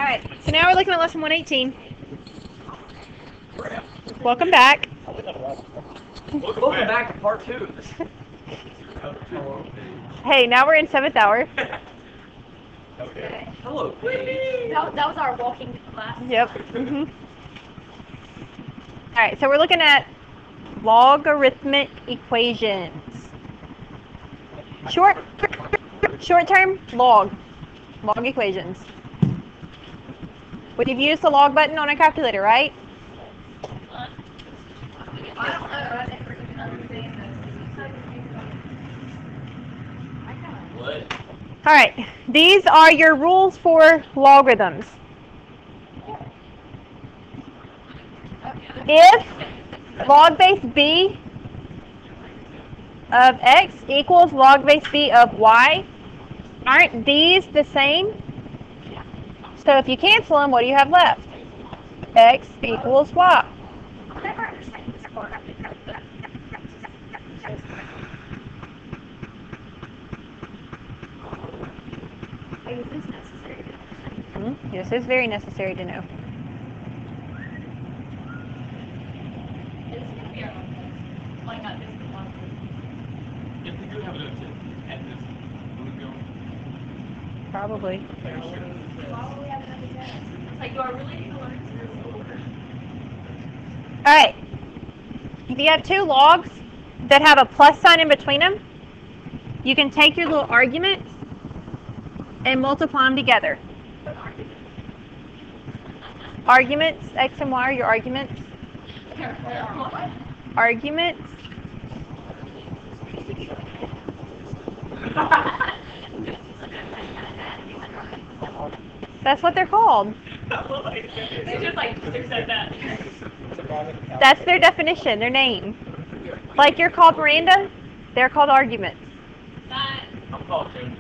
Alright, so now we're looking at lesson 118. Welcome back. Welcome back to part 2. Hey, now we're in 7th hour. Okay. Hello, Paige. That was our walking class. Yep. Alright, so we're looking at logarithmic equations. Short term, log equations. We've used the log button on a calculator, right? What? Alright, these are your rules for logarithms. If log base b of x equals log base b of y, aren't these the same? So if you cancel them, what do you have left? X equals y. This is very necessary to know. If we do have an object at this, will we go? Probably. Like, you are really going to learn to Alright. If you have two logs that have a plus sign in between them, you can take your little arguments and multiply them together. Arguments, x and y are your arguments. Arguments. That's what they're called. They just like said that. That's their definition, their name. Like you're called Miranda, they're called arguments. I'm called Jim.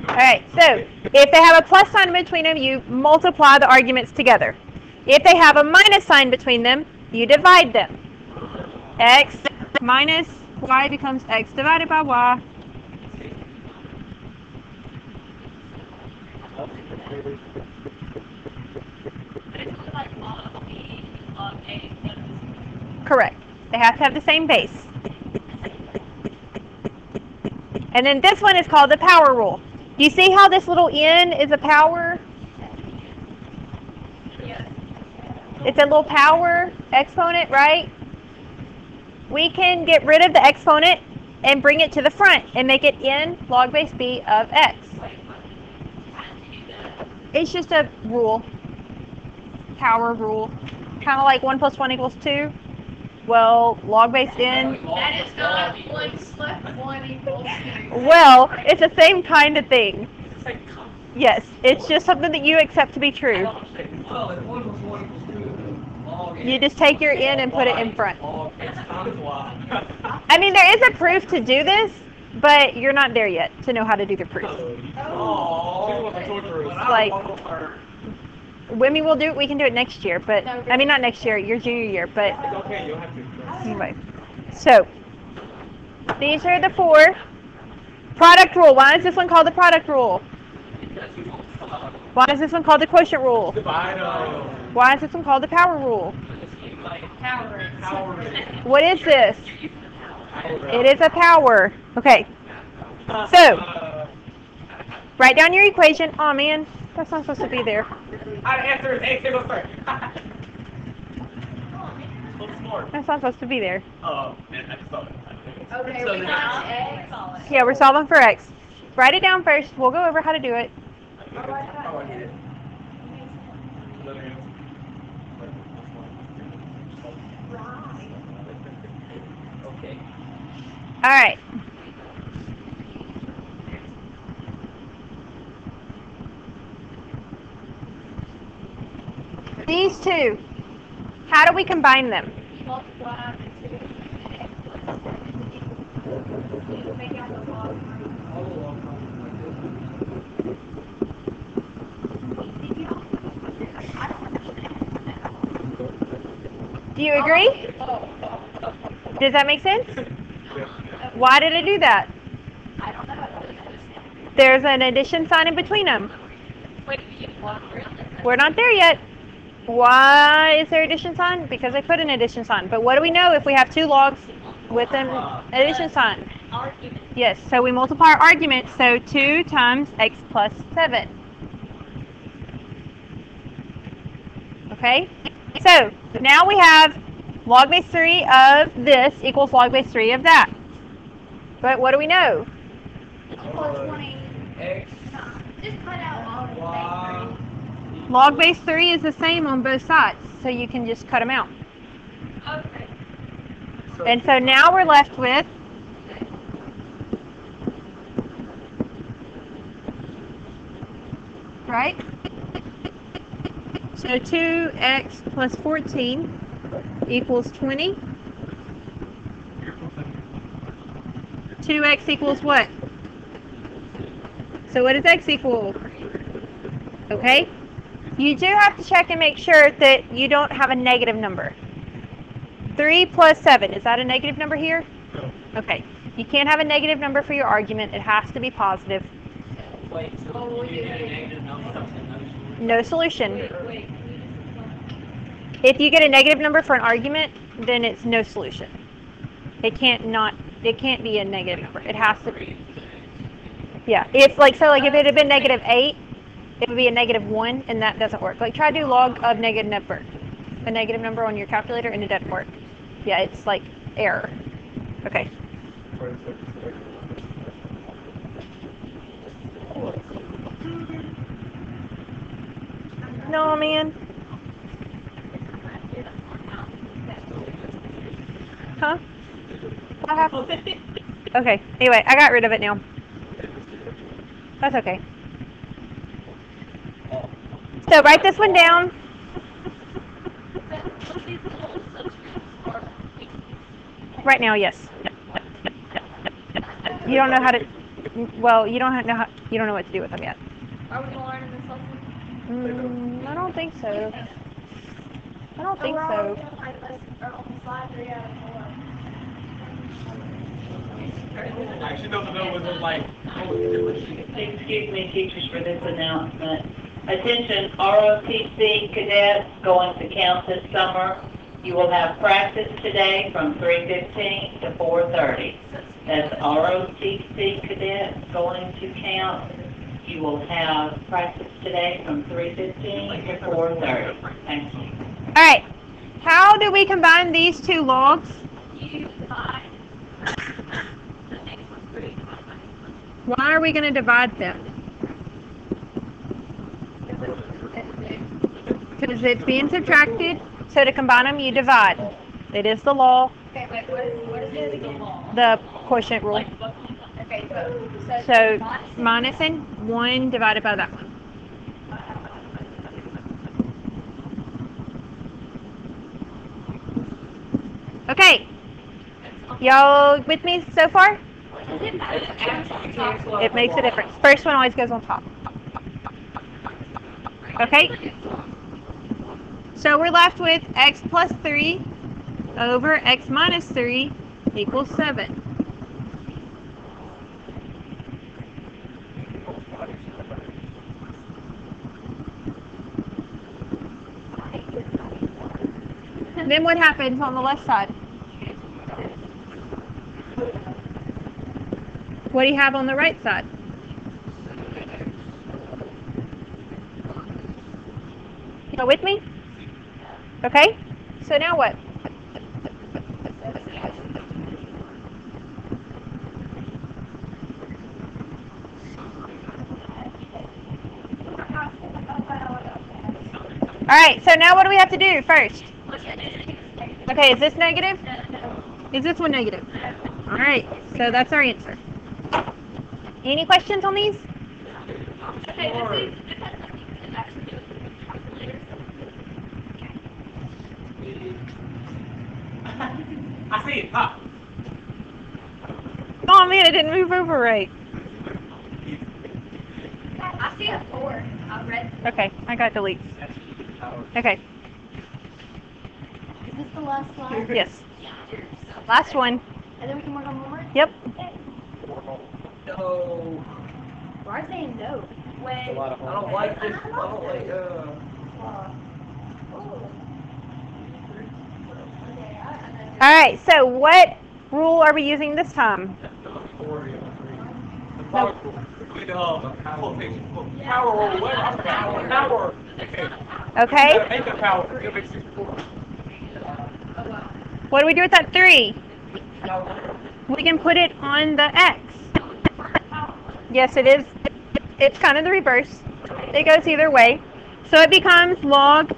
Alright, so if they have a plus sign between them, you multiply the arguments together. If they have a minus sign between them, you divide them. X minus y becomes x divided by y. Correct. They have to have the same base. And then this one is called the power rule. Do you see how this little n is a power? Yes. It's a little power exponent, right? We can get rid of the exponent and bring it to the front and make it n log base b of x. It's just a rule. Power rule. Kind of like 1 plus 1 equals 2. Well, log base n. That is not 1 plus 1 equals 2. Well, it's the same kind of thing. Yes, it's just something that you accept to be true. You just take your n and put it in front. I mean, there is a proof to do this, but you're not there yet to know how to do the proof. Like, when we will do it, we can do it next year, but I mean not next year, your junior year, but anyway. So these are the 4. Product rule. Why is this one called the product rule? Why is this one called the quotient rule? Why is this one called the power rule? What is this? It is a power. Okay. So write down your equation. Oh man, that's not supposed to be there. That's not supposed to be there. Okay, we got x. Yeah, we're solving for x. Write it down first. We'll go over how to do it. Okay. All right. These two, how do we combine them? Multiply make out the log. Do you agree? Does that make sense? Why did it do that? I don't know. There's an addition sign in between them. We're not there yet. Why is there addition sign? Because I put an addition sign. But what do we know if we have two logs with an addition sign? Yes, so we multiply our argument. So 2 times x plus 7. Okay? So now we have log base 3 of this equals log base 3 of that. But what do we know? Just cut out all the things. Log base 3 is the same on both sides, so you can just cut them out. Okay. And so now we're left with right? So 2x plus 14 equals 20. 2x equals what? So what does x equal? Okay? You do have to check and make sure that you don't have a negative number. 3 plus 7, is that a negative number here? No. Okay. You can't have a negative number for your argument. It has to be positive. Wait, so you get a negative number? No solution. Wait. If you get a negative number for an argument, then it's no solution. It can't be a negative number. It has to be. Yeah. If like if it had been negative 8, it would be a negative 1, and that doesn't work. Like try to do log of negative number. A negative number on your calculator, and it doesn't work. Yeah, it's like error. Okay. No, man. Huh? What happened? Okay. Anyway, I got rid of it now. That's okay. So write this one down. Right now, yes. You don't know how to. Well, you don't know you don't know what to do with them yet. Are we gonna learn in this lesson? I don't think so. I don't think so. She doesn't know what it's like. Excuse me, teachers, for this announcement. Attention, ROTC cadets going to camp this summer. You will have practice today from 3:15 to 4:30. That's ROTC cadets going to camp. You will have practice today from 3:15 to 4:30. Thank you. All right. How do we combine these two logs? You divide. Why are we going to divide them? Because it's being subtracted. So to combine them, you divide. It is the law. Okay, wait, what is it again? The quotient rule. Okay, So minus and 1 divided by that one. Okay. Y'all with me so far? It makes a difference. First one always goes on top. Okay? So we're left with x plus 3 over x minus 3 equals 7. Then what happens on the left side? What do you have on the right side? You with me? Okay, so now what? Alright, so now what do we have to do first? Okay, is this negative? Is this one negative? Alright, so that's our answer. Any questions on these? I see it. Pop. Oh man, it didn't move over right. I see a 4. I read. Okay, I got delete. Okay, Is this the last slide? yes. Last one. And then we can work on homework? Yep. No. Why are they saying no? Wait. I don't like this. I don't like. All right, so what rule are we using this time? Power rule. Power. Okay. Make the power. You'll make 64. What do we do with that 3? We can put it on the x. Yes, it is. It's kind of the reverse. It goes either way. So it becomes log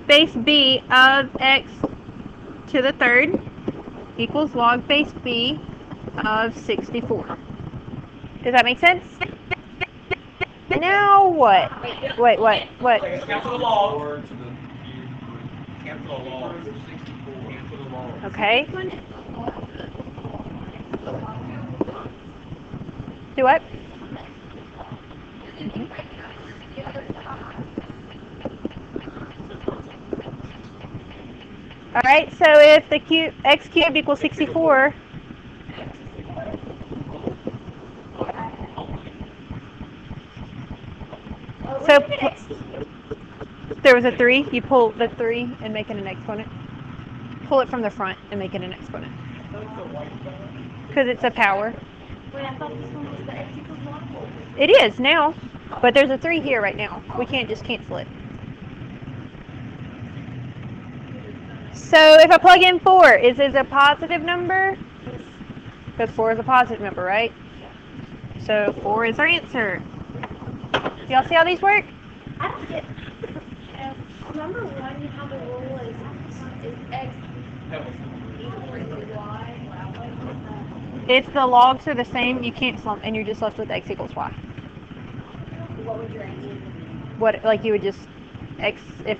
base b of x to the third equals log base b of 64. Does that make sense? Now what? Wait, what? Cancel the log. Cancel the log. Cancel the log. Okay. Do what? All right, so if the x cubed equals 64, so there was a 3, you pull the 3 and make it an exponent. Pull it from the front and make it an exponent. Because it's a power. Wait, I thought this one was the x equals 1. It is now, but there's a 3 here right now. We can't just cancel it. So if I plug in 4, is this a positive number? Because 4 is a positive number, right? So 4 is our answer. Do y'all see how these work? I don't get. Number 1, you have the rule is x equals y. If the logs are the same, you cancel them, and you're just left with x equals y. What would your answer be? What, like you would just, if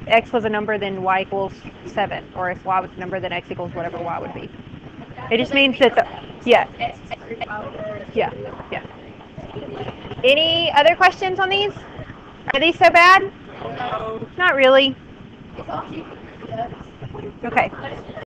x was a number, then y equals 7. Or if y was a number, then x equals whatever y would be. It just means that yeah. Any other questions on these? Are these so bad? Not really. Okay.